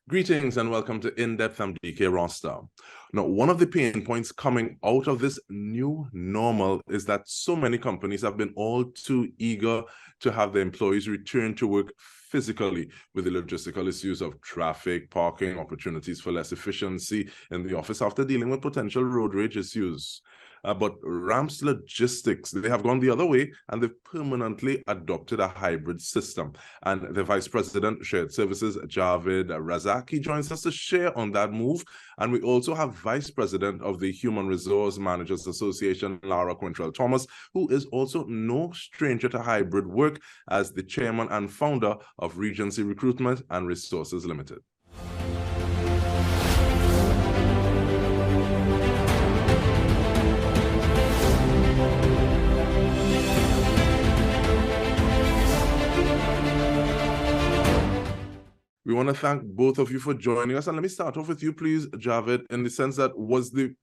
Greetings and welcome to In-Depth. I'm Dike Rostant. Now, one of the pain points coming out of this new normal is that so many companies have been all too eager to have their employees return to work physically, with the logistical issues of traffic, parking, opportunities for less efficiency in the office after dealing with potential road rage issues. But Ramp's Logistics, they have gone the other way and they've permanently adopted a hybrid system. And the Vice President, Shared Services, Javed Razack, he joins us to share on that move. And we also have Vice President of the Human Resource Managers Association, Lara Quentrall-Thomas, who is also no stranger to hybrid work as the chairman and founder of Regency Recruitment and Resources Limited. We want to thank both of you for joining us. And let me start off with you, please, Javed, in the sense that was the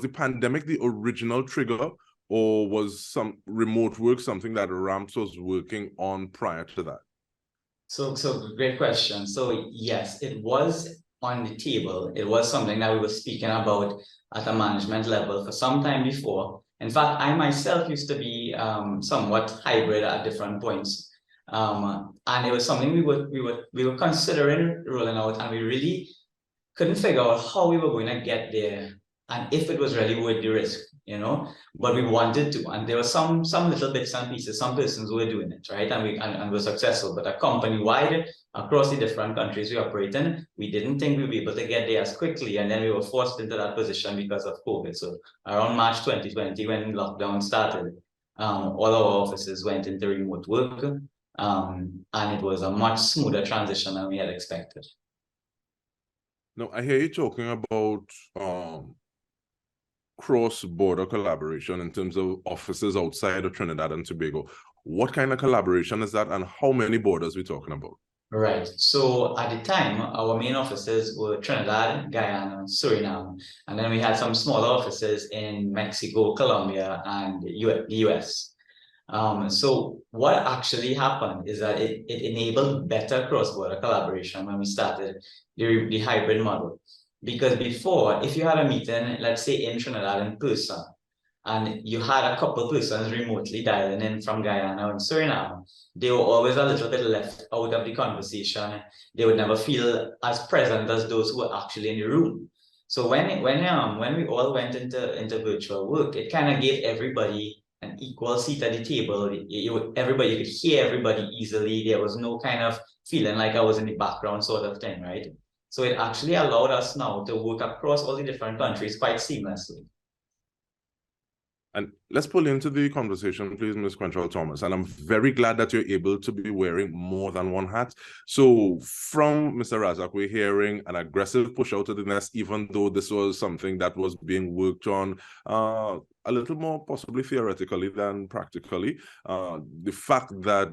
pandemic the original trigger, or was some remote work something that Ramps was working on prior to that? So great question. So yes, it was on the table. It was something that we were speaking about at a management level for some time before. In fact, I myself used to be somewhat hybrid at different points. And it was something we were considering rolling out, and we really couldn't figure out how we were going to get there and if it was really worth the risk, but we wanted to. And there were some little bits and pieces, some persons who were doing it, right? And were successful, but a company-wide across the different countries we operate in, we didn't think we'd be able to get there as quickly. And then we were forced into that position because of COVID. So around March 2020, when lockdown started, all our offices went into remote work. And it was a much smoother transition than we had expected. Now, I hear you talking about cross-border collaboration in terms of offices outside of Trinidad and Tobago. What kind of collaboration is that, and how many borders are we talking about? Right. So at the time, our main offices were Trinidad, Guyana, Suriname, and then we had some smaller offices in Mexico, Colombia, and the US. So what actually happened is that it enabled better cross-border collaboration when we started the hybrid model. Because before, if you had a meeting, let's say in Trinidad in person, and you had a couple of persons remotely dialing in from Guyana and Suriname, they were always a little bit left out of the conversation. They would never feel as present as those who were actually in the room. So when we all went into virtual work, it kind of gave everybody an equal seat at the table. Everybody could hear everybody easily. There was no kind of feeling like I was in the background sort of thing, right? So it actually allowed us now to work across all the different countries quite seamlessly. And let's pull into the conversation, please, Ms. Quentrall-Thomas. And I'm very glad that you're able to be wearing more than one hat. So from Mr. Razack, we're hearing an aggressive push out of the nest, even though this was something that was being worked on a little more possibly theoretically than practically. The fact that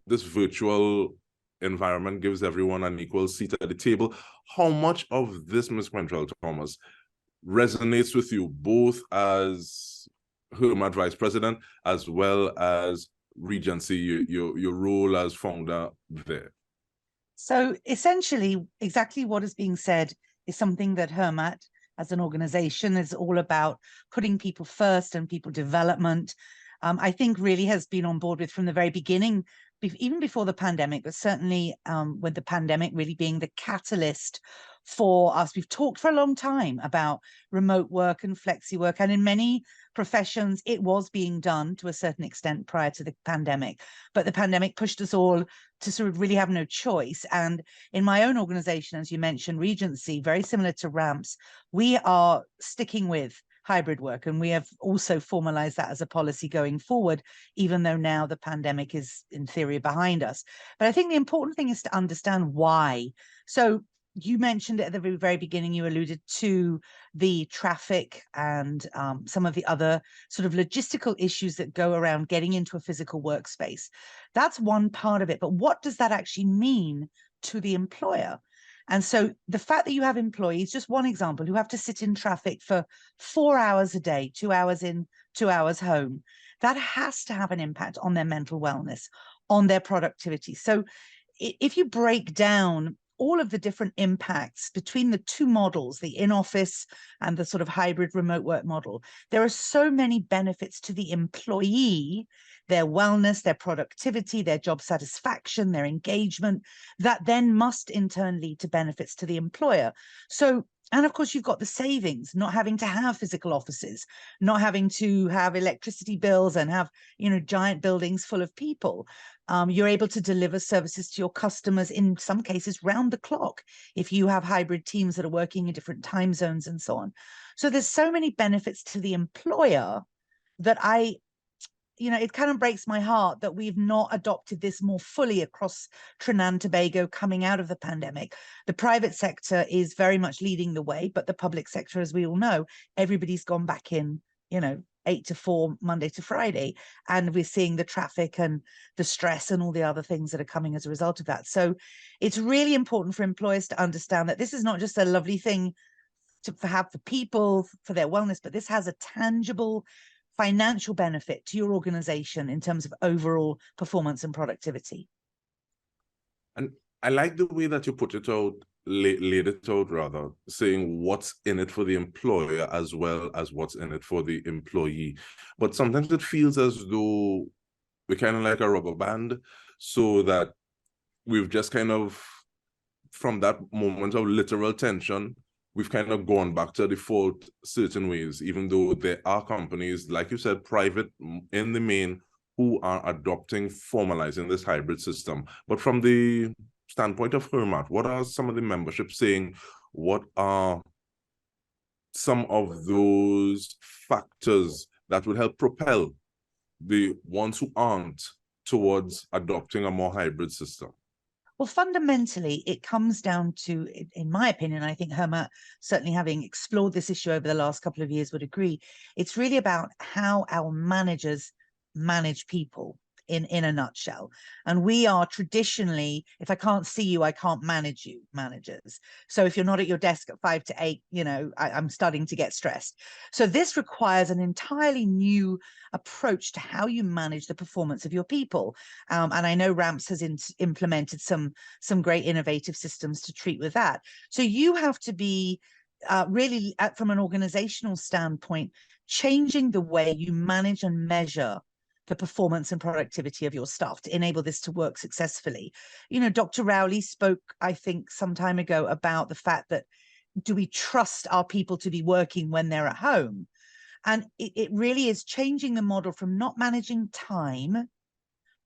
this virtual environment gives everyone an equal seat at the table. How much of this, Ms. Quentrall-Thomas, resonates with you, both as Hermat Vice President as well as Regency, your role as founder there? So essentially, exactly what is being said is something that Hermat as an organization is all about, putting people first and people development. I think really has been on board with from the very beginning, even before the pandemic, but certainly with the pandemic really being the catalyst for us. We've talked for a long time about remote work and flexi work, and in many professions it was being done to a certain extent prior to the pandemic, but the pandemic pushed us all to sort of really have no choice. And in my own organization, as you mentioned, Regency, very similar to Ramps, we are sticking with hybrid work, and we have also formalized that as a policy going forward, even though now the pandemic is in theory behind us. But I think the important thing is to understand why. So you mentioned at the very, very beginning, you alluded to the traffic and some of the other sort of logistical issues that go around getting into a physical workspace. That's one part of it, but what does that actually mean to the employer? And so the fact that you have employees, just one example, who have to sit in traffic for 4 hours a day, 2 hours in, 2 hours home, that has to have an impact on their mental wellness, on their productivity. So if you break down all of the different impacts between the two models, the in-office and the sort of hybrid remote work model, there are so many benefits to the employee, their wellness, their productivity, their job satisfaction, their engagement, that then must in turn lead to benefits to the employer. So, and of course, you've got the savings, not having to have physical offices, not having to have electricity bills and have, you know, giant buildings full of people. You're able to deliver services to your customers, in some cases, round the clock, if you have hybrid teams that are working in different time zones and so on. So there's so many benefits to the employer that it kind of breaks my heart that we've not adopted this more fully across Trinidad and Tobago coming out of the pandemic. The private sector is very much leading the way, but the public sector, as we all know, everybody's gone back in, 8 to 4, Monday to Friday. And we're seeing the traffic and the stress and all the other things that are coming as a result of that. So it's really important for employers to understand that this is not just a lovely thing to have for people, for their wellness, but this has a tangible financial benefit to your organization in terms of overall performance and productivity. And I like the way that you put it out, laid it out rather, saying what's in it for the employer as well as what's in it for the employee. But sometimes it feels as though we're kind of like a rubber band, so that we've just kind of, from that moment of literal tension, we've kind of gone back to default certain ways, even though there are companies, like you said, private in the main, who are adopting, formalizing this hybrid system. But from the standpoint of Hermat, what are some of the membership saying? What are some of those factors that will help propel the ones who aren't towards adopting a more hybrid system? Well, fundamentally, it comes down to, in my opinion, I think Hermat, certainly having explored this issue over the last couple of years, would agree, it's really about how our managers manage people in a nutshell. And we are traditionally, if I can't see you, I can't manage you, managers. So if you're not at your desk at 5 to 8, I'm starting to get stressed. So this requires an entirely new approach to how you manage the performance of your people. And I know RAMPS has implemented some great innovative systems to treat with that. So you have to be really, from an organizational standpoint, changing the way you manage and measure the performance and productivity of your staff to enable this to work successfully. Dr. Rowley spoke, I think, some time ago about the fact that, do we trust our people to be working when they're at home? And it really is changing the model from not managing time,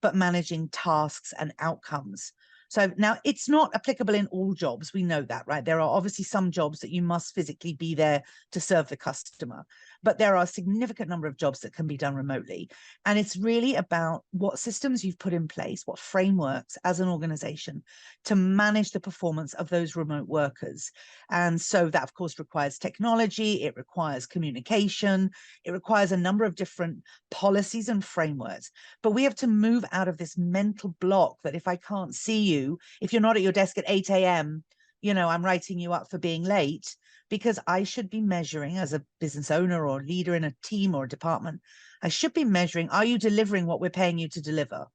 but managing tasks and outcomes. So now it's not applicable in all jobs. We know that, right? There are obviously some jobs that you must physically be there to serve the customer, but there are a significant number of jobs that can be done remotely. And it's really about what systems you've put in place, what frameworks as an organization to manage the performance of those remote workers. And so that, of course, requires technology, it requires communication, it requires a number of different policies and frameworks. But we have to move out of this mental block that if I can't see you, if you're not at your desk at 8 a.m., I'm writing you up for being late, because I should be measuring, as a business owner or leader in a team or a department, I should be measuring, are you delivering what we're paying you to deliver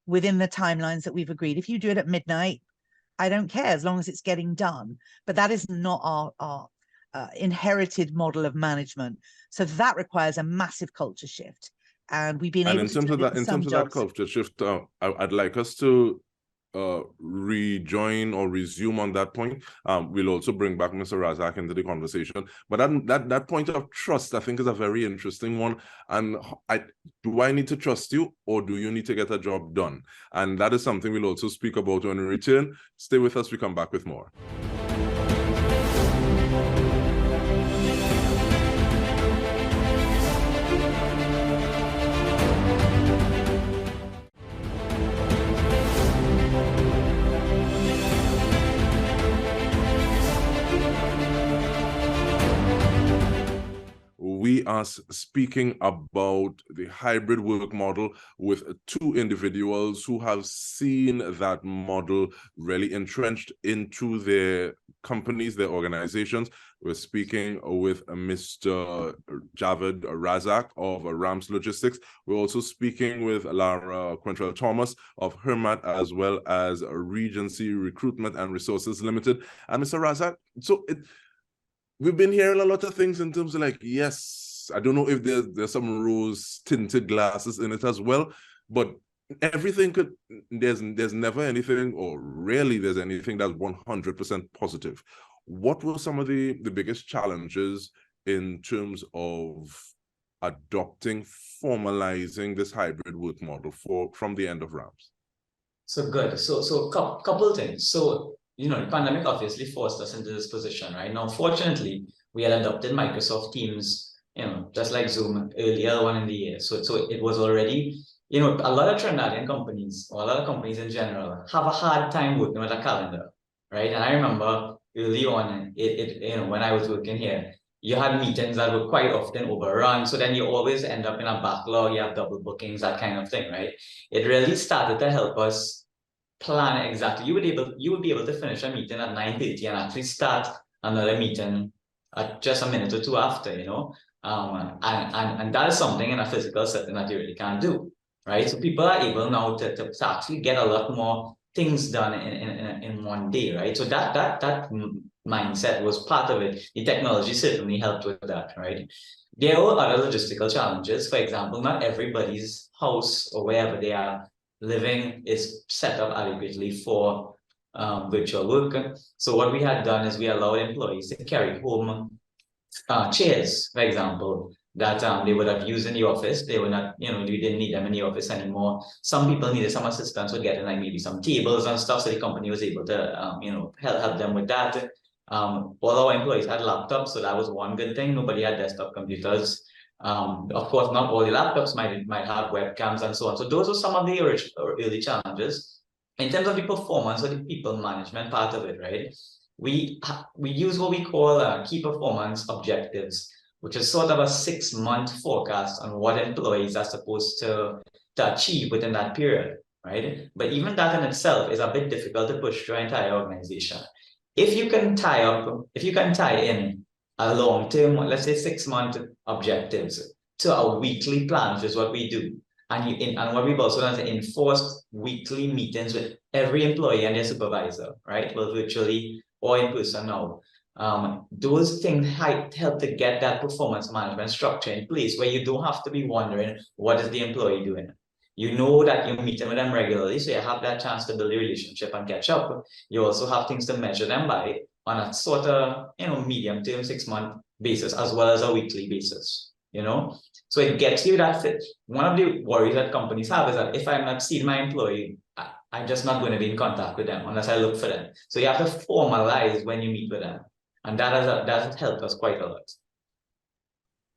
within the timelines that we've agreed? If you do it at midnight, I don't care, as long as it's getting done. But that is not our inherited model of management. So that requires a massive culture shift. And we've been able to do it in terms of that culture shift, I'd like us to rejoin or resume on that point. We'll also bring back Mr. Razack into the conversation. But that point of trust, I think, is a very interesting one. And do I need to trust you, or do you need to get a job done? And that is something we'll also speak about when we return. Stay with us. We come back with more. We are speaking about the hybrid work model with two individuals who have seen that model really entrenched into their companies, their organizations. We're speaking with Mr. Javed Razack of Rams Logistics. We're also speaking with Lara Quentrall-Thomas of Hermat, as well as Regency Recruitment and Resources Limited. And Mr. Razack, so we've been hearing a lot of things in terms of like, yes, I don't know if there's some rose-tinted glasses in it as well, but everything could, there's never anything, or rarely there's anything that's 100% positive. What were some of the biggest challenges in terms of adopting, formalizing this hybrid work model from the end of Rams? So good. So couple things. So, you know, the pandemic obviously forced us into this position, right? Now, fortunately, we had adopted Microsoft Teams, you know, just like Zoom earlier on in the year. So it was already, you know, a lot of Trinidadian companies, or a lot of companies in general, have a hard time working with a calendar, right? And I remember early on, you know, when I was working here, you had meetings that were quite often overrun. So then you always end up in a backlog, you have double bookings, that kind of thing, right? It really started to help us plan exactly. You would be able to finish a meeting at 9:30 and actually start another meeting at just a minute or two after, you know. And that is something in a physical setting that you really can't do, right? So people are able now to actually get a lot more things done in one day, right? So that mindset was part of it. The technology certainly helped with that, right? There were other logistical challenges. For example, not everybody's house or wherever they are living is set up adequately for virtual work. So what we had done is we allowed employees to carry home chairs, for example, that they would have used in the office. They were not, you know, we didn't need them in the office anymore. Some people needed some assistance with getting like maybe some tables and stuff, so the company was able to, you know, help them with that. All our employees had laptops, so that was one good thing. Nobody had desktop computers. Of course, not all the laptops might have webcams and so on. So those are some of the early challenges. In terms of the performance or the people management part of it, right? We use what we call key performance objectives, which is sort of a 6-month forecast on what employees are supposed to achieve within that period, right? But even that in itself is a bit difficult to push through an entire organization. If you can tie in a long-term, let's say 6-month objectives to a weekly plan, which is what we do, and what we've also done is enforced weekly meetings with every employee and their supervisor, right? Well, virtually or in person now. Those things help to get that performance management structure in place where you don't have to be wondering, what is the employee doing? You know that you're meeting with them regularly, so you have that chance to build a relationship and catch up. You also have things to measure them by on a sort of, you know, medium-term 6-month basis as well as a weekly basis, you know? So it gets you that fit. One of the worries that companies have is that if I'm not seeing my employee, I'm just not going to be in contact with them unless I look for them. So you have to formalize when you meet with them. And that has helped us quite a lot.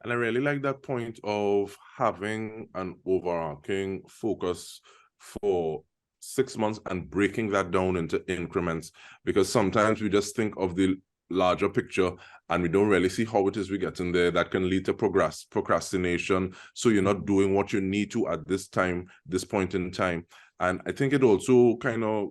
And I really like that point of having an overarching focus for 6 months and breaking that down into increments, because sometimes we just think of the larger picture and we don't really see how it is we get in there. That can lead to procrastination. So you're not doing what you need to at this point in time. And I think it also kind of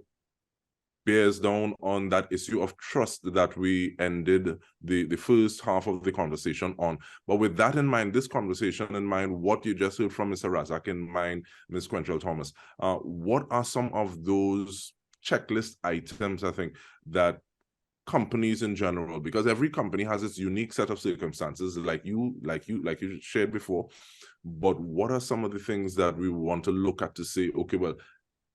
bears down on that issue of trust that we ended the first half of the conversation on. But with that in mind, this conversation in mind, what you just heard from Mr. Razack in mind, Ms. Quentrall-Thomas, what are some of those checklist items, I think, that companies in general, because every company has its unique set of circumstances, like you shared before, but what are some of the things that we want to look at to say, okay, well,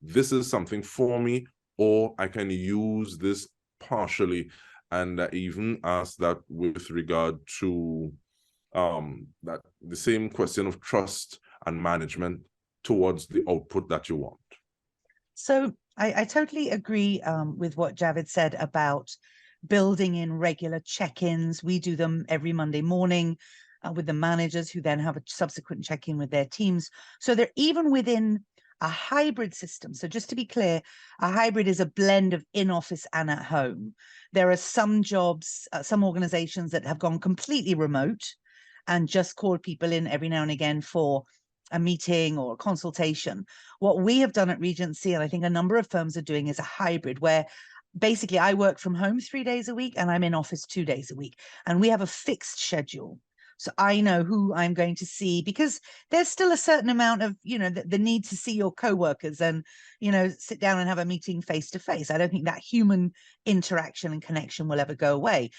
this is something for me, or I can use this partially? And even ask that with regard to that the same question of trust and management towards the output that you want. So I totally agree with what Javed said about building in regular check-ins. We do them every Monday morning with the managers, who then have a subsequent check-in with their teams. So they're even within a hybrid system. So just to be clear, a hybrid is a blend of in-office and at home. There are some jobs, some organizations that have gone completely remote, and just called people in every now and again for a meeting or a consultation. What we have done at Regency, and I think a number of firms are doing, is a hybrid where basically I work from home 3 days a week and I'm in office 2 days a week. And we have a fixed schedule. So I know who I'm going to see, because there's still a certain amount of, the need to see your coworkers and, sit down and have a meeting face to face. I don't think that human interaction and connection will ever go away.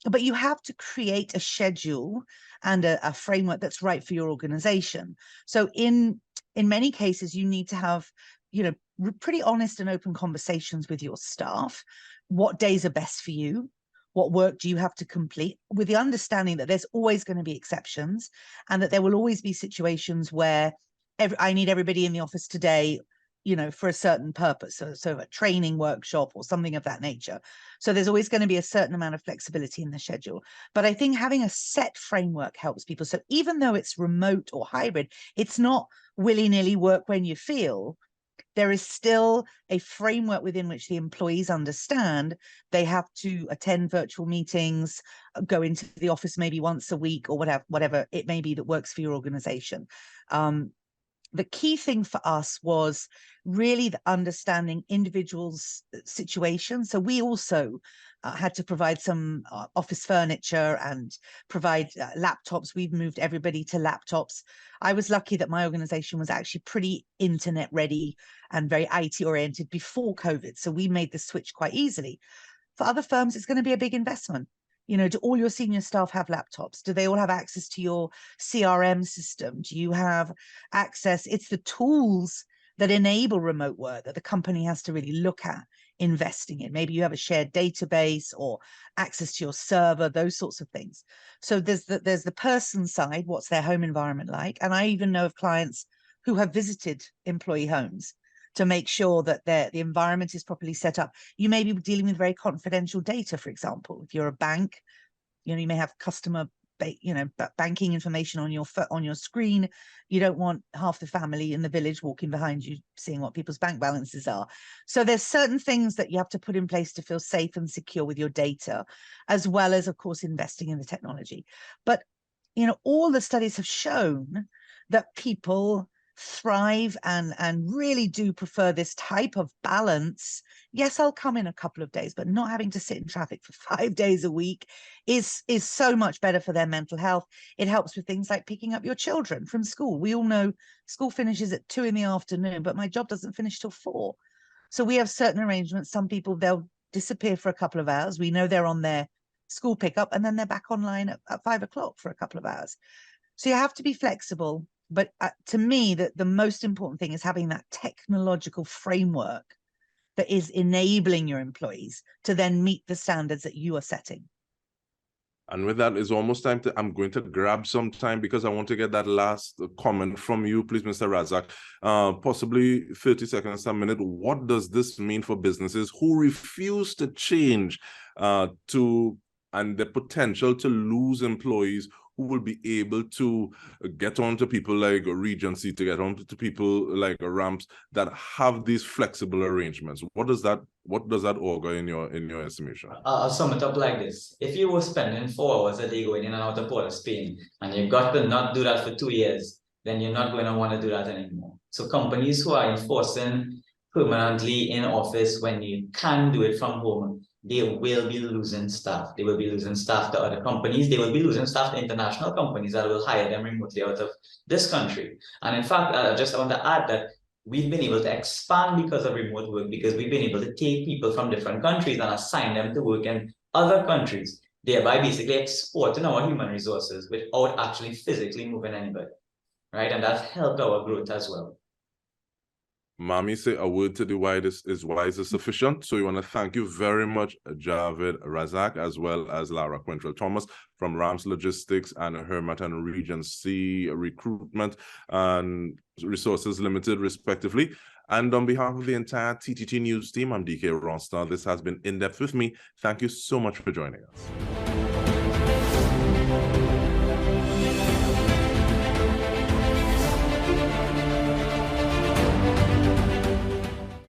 But you have to create a schedule and a framework that's right for your organization. So in many cases, you need to have, pretty honest and open conversations with your staff. What days are best for you? What work do you have to complete, with the understanding that there's always going to be exceptions and that there will always be situations where I need everybody in the office today, for a certain purpose. So a training workshop or something of that nature. So there's always going to be a certain amount of flexibility in the schedule. But I think having a set framework helps people. So even though it's remote or hybrid, it's not willy-nilly work when you feel. There is still a framework within which the employees understand they have to attend virtual meetings, go into the office maybe once a week, or whatever it may be that works for your organization. The key thing for us was really the understanding individuals' situation. So we also had to provide some office furniture and provide laptops. We've moved everybody to laptops. I was lucky that my organization was actually pretty internet ready and very IT oriented before COVID. So we made the switch quite easily. For other firms, it's going to be a big investment. Do all your senior staff have laptops? Do they all have access to your CRM system? Do you have access? It's the tools that enable remote work that the company has to really look at investing in. Maybe you have a shared database or access to your server, those sorts of things. So there's the person side, what's their home environment like? And I even know of clients who have visited employee homes to make sure that the environment is properly set up. You may be dealing with very confidential data, for example. If you're a bank, you may have customer banking information on your screen. You don't want half the family in the village walking behind you seeing what people's bank balances are. So there's certain things that you have to put in place to feel safe and secure with your data, as well as, of course, investing in the technology. But all the studies have shown that people thrive and really do prefer this type of balance. Yes, I'll come in a couple of days, but not having to sit in traffic for 5 days a week is so much better for their mental health. It helps with things like picking up your children from school. We all know school finishes at 2 p.m, but my job doesn't finish till 4. So we have certain arrangements. Some people, they'll disappear for a couple of hours. We know they're on their school pickup and then they're back online at 5 o'clock for a couple of hours. So you have to be flexible. But to me, the most important thing is having that technological framework that is enabling your employees to then meet the standards that you are setting. And with that, it's almost time I'm going to grab some time because I want to get that last comment from you, please, Mr. Razack. Possibly 30 seconds, a minute. What does this mean for businesses who refuse to change and the potential to lose employees who will be able to get on to people like Regency, to get on to people like Ramps that have these flexible arrangements? What does that augur in your estimation? I'll sum it up like this. If you were spending 4 hours a day going in and out of Port of Spain, and you've got to not do that for 2 years, then you're not going to want to do that anymore. So companies who are enforcing permanently in office when you can do it from home, they will be losing staff. They will be losing staff to other companies. They will be losing staff to international companies that will hire them remotely out of this country. And in fact, I just want to add that we've been able to expand because of remote work, because we've been able to take people from different countries and assign them to work in other countries, thereby basically exporting our human resources without actually physically moving anybody, right? And that's helped our growth as well. Mommy say a word to the wise is sufficient. So we want to thank you very much, Javed Razack, as well as Lara Quentrall-Thomas from Rams Logistics and Hermat and Regency Recruitment and Resources Limited, respectively. And on behalf of the entire TTT News team, I'm Dike Rostant. This has been In Depth with me. Thank you so much for joining us.